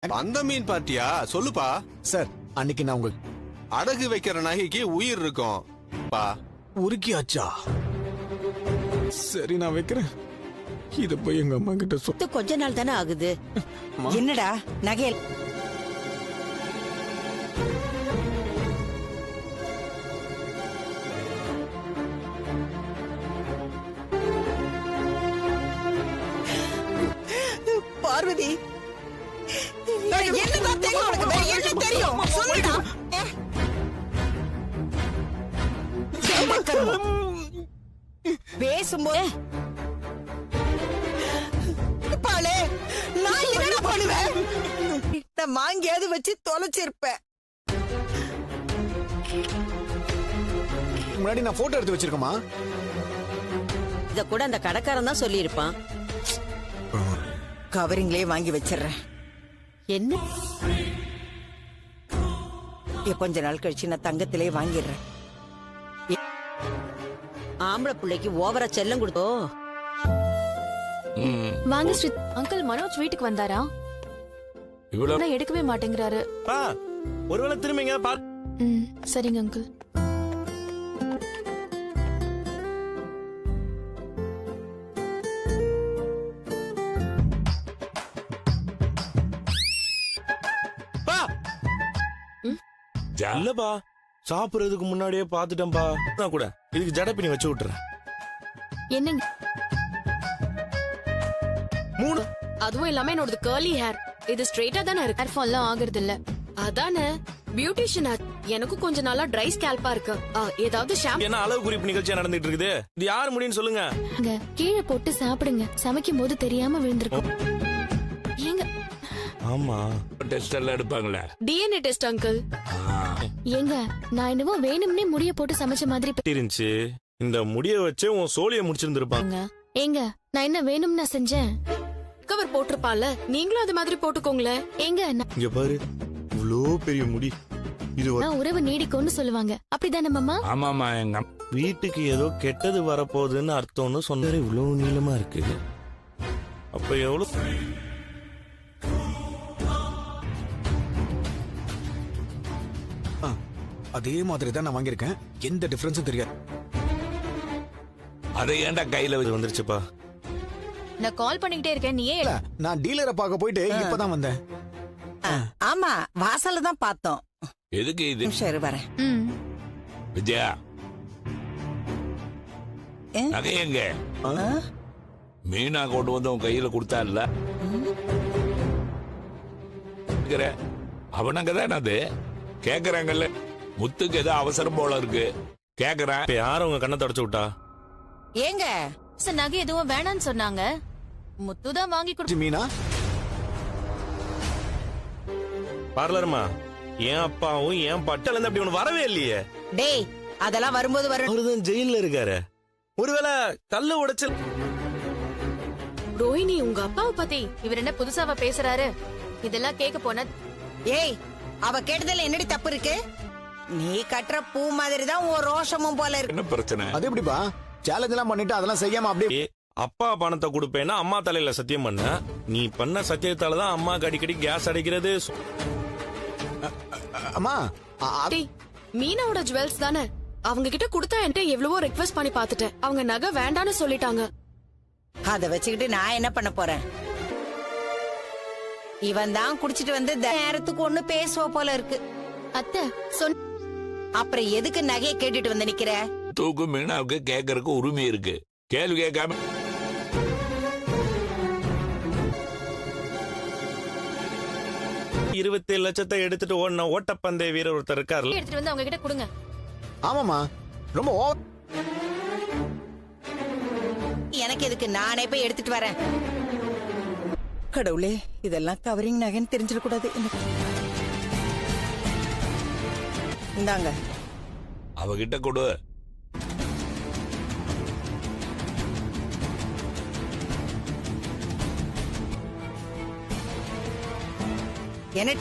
அந்த மீன் பார்ட்டியா? சொல்லுப்பா. சார் அன்னைக்கு நான் உங்க அடகு வைக்கிற நகைக்கு உயிர் இருக்கும் பா. உருக்கியாச்சா? சரி நான் வைக்கிறேன். இத போய் எங்க அம்மா கிட்ட இது கொஞ்ச நாள் தானே ஆகுது. என்னடா நகை பார்வதி என்னதான் தெரியும் உனக்கு? வேற என்ன தெரியும் சொல்லுடா. பேசும்போது பாலே நான் என்ன பண்ணுவேன்? நான் மாங்கியாவது வச்சு தொலைச்சிருப்பேன். முன்னாடி நான் போட்டோ எடுத்து வச்சிருக்கேமா. இத கூட அந்த கடைக்காரன் தான் சொல்லி இருப்பான். கவரிங்லயே வாங்கி வச்சிடுறேன். என்ன கொஞ்ச நாள் கழிச்சு நான் தங்கத்திலே வாங்கிடுறேன். ஆம்பளை பிள்ளைக்கு ஓவரா செல்லம் கொடுத்தோ. வாங்க ஸ்ரீ. அங்கிள் மனோஜ் வீட்டுக்கு வந்தாரா? இவ்வளவு எடுக்கவே மாட்டேங்கிறாரு. ஒருவேளை திரும்பிங்க பார். சரிங்க அங்கிள். இல்லப்பா சாப்பிடுறதுக்கு முன்னாடியே பாத்துட்டேன்பா. நான் கூட இதுக்கு ஜடப்பினி வச்சு விட்டுறேன். என்னங்க? 3 அதுவும் இல்லாம என்னோட கர்லி ஹேர் இது ஸ்ட்ரைட்டா தானே இருக்கு. ஹேர் ஃபால்லாம் ஆகுறது இல்ல. அதானே பியூட்டிஷியன். எனக்கும் கொஞ்ச நாளா ட்ரை ஸ்கேல்பா இருக்கு. ஏதாவது ஷாம்பு. என்ன அளவு குறிப்பு நிகழ்ச்சியா நடந்துட்டு இருக்குது? இது யார் முடியும்னு சொல்லுங்க. கீழே போட்டு சாப்பிடுங்க. சமைக்கும் போது தெரியாம விழுந்திருக்கும். ஏங்க? ஆமா டெஸ்ட் எல்லாம் எடுப்பாங்களே. DNA test uncle. ஏங்க நான் என்னவோ வேணும்னே முடிய போட்டு சமைச்ச மாதிரி இருந்துச்சு. இந்த முடிய வச்சு உன் சோழிய முடிச்சிருந்திருப்பாங்க. ஏங்க நான் என்ன வேணும்னு செஞ்சேன்? கவர் போட்டிருப்பால, நீங்களும் அது மாதிரி போட்டுக்கோங்களேன். ஏங்க இங்க பாரு இவ்ளோ பெரிய முடி. இது நான் உறவு நீடிக்கும்னு சொல்லுவாங்க. அப்படிதானே மாமா? ஆமாமா எங்க வீட்டுக்கு ஏதோ கெட்டது வரப்போகுதுன்னு அர்த்தம்னு சொன்னாரு. இவ்வளவு நீளமா இருக்கு. அப்ப எவ்வளவு அதே மாதிரி தான் நான் வாங்கியிருக்கேன். எந்த டிஃபரன்ஸும் தெரியாது. அதை ஏன்டா கையில வச்சு வந்துருச்சுப்பா. நான் கால் பண்ணிக்கிட்டே இருக்கேன். நீ இல்ல, நான் டீலரை பார்க்க போயிட்டு இப்பதான் வந்தேன். ஆமா வாசல்ல தான் பார்த்தோம். எதுக்கு இது? சரி வரேன். விஜயா நகை எங்க? மீனா கொண்டு வந்து உன் கையில கொடுத்தா இல்ல? அவனங்கதான் அது கேக்குறாங்கல்ல. முத்துக்கு ஏதோ அவசரம் போல இருக்கு கேக்குறேன். யாரும் உங்க கண்ணை தொடச்சு விட்டா? ஏங்க நகை எதுவும் வேணான்னு சொன்னாங்க. முத்துதான் வாங்கி கொடுத்து. மீனா பார்லர்மா என் அப்பாவும் என் பட்டல இருந்து அப்படி ஒண்ணு வரவே இல்லையே. டேய் அதெல்லாம் வரும்போது வரும். அவருதான் ஜெயில இருக்காரு. ஒருவேளை கல்லு உடைச்சல். ரோஹிணி உங்க அப்பாவை பத்தி இவர் என்ன புதுசாவா பேசுறாரு? இதெல்லாம் கேட்க போன. ஏய் அவ கேட்டதுல என்னடி தப்பு இருக்கு? நீ கட்டுற பூ மாதிரி தான் உன் ரோஷமும் போல இருக்கு. என்ன பிரச்சனை? அது எப்படிப்பா? சேலஞ்ச் எல்லாம் பண்ணிட்டு அதெல்லாம் செய்யாம அப்படியே அப்பா பணத்தை கொடுப்பேன்னா அம்மா தலையில சத்தியம் பண்ண. நீ பண்ண சத்தியத்தாலதான் அம்மாக்கு அடிக்கடி கேஸ் அடிக்கிறது. அம்மா மீனாவோட ஜுவல்ஸ் தானே. அவங்க கிட்ட கொடுத்தா என்கிட்ட எவ்வளவோ ரெக்வெஸ்ட் பண்ணி பாத்துட்டேன். அவங்க நகை வேண்டான்னு சொல்லிட்டாங்க. அத வச்சுக்கிட்டு நான் என்ன பண்ண போறேன்? இவன் தான் குடிச்சிட்டு வந்து நேரத்துக்கு ஒண்ணு பேசுவ போல இருக்கு. அத்தை அப்புறம் எதுக்கு நகையை கேட்டுட்டு வந்து நிக்கிற? தூக்கு மீனாவுக்கு கேட்கறதுக்கு உரிமை இருக்கு. கேள்வி கேட்காம 27 லட்சத்தை எடுத்துட்டு ஓடின ஓட்டப்பந்தய வீரர் ஒருத்தர் இருக்காருல்ல. எடுத்துட்டு வந்து அவங்க கிட்ட கொடுங்க. ஆமாமா ரொம்ப எனக்கு எதுக்கு? நானே போய் எடுத்துட்டு வரேன். கடவுளே இதெல்லாம் கவரிங் நகைன்னு தெரிஞ்சிடக்கூடாது. இந்தாங்க அவகிட்ட கொடு. என்ன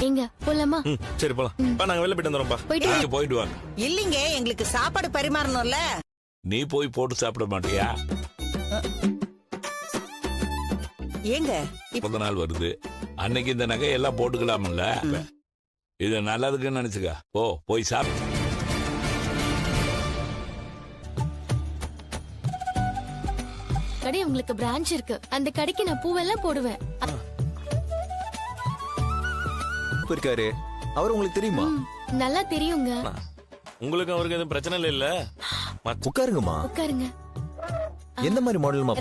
எங்க போலாமா? சரி போலாம். நாங்க வெளில போயிட்டு வந்துடுறோம்ப்பா. போயிட்டு வாங்க. இல்லீங்க எங்களுக்கு சாப்பாடு பரிமாறணும்ல. நீ போய் போட்டு சாப்பிட மாட்டியா? ஏங்க பிறந்த நாள் வருது, அன்னைக்கு இந்த நகை எல்லாம் போட்டுக்கலாம்ல. இது நல்லதுக்குன்னு நினைச்சுக்க. போய் சாப்பிட்டு. கடை உங்களுக்கு பிரான்ச் இருக்கு, அந்த கடைக்கு நான் பூவெல்லாம் போடுவேன். இருக்காரு அவர் உங்களுக்கு தெரியுமா? நல்லா தெரியுங்க. உங்களுக்கு அவருக்கு எதுவும் பிரச்சனை இல்ல? உட்காருங்கம்மா. உட்காருங்க. எந்த மாதிரி மாடல்மா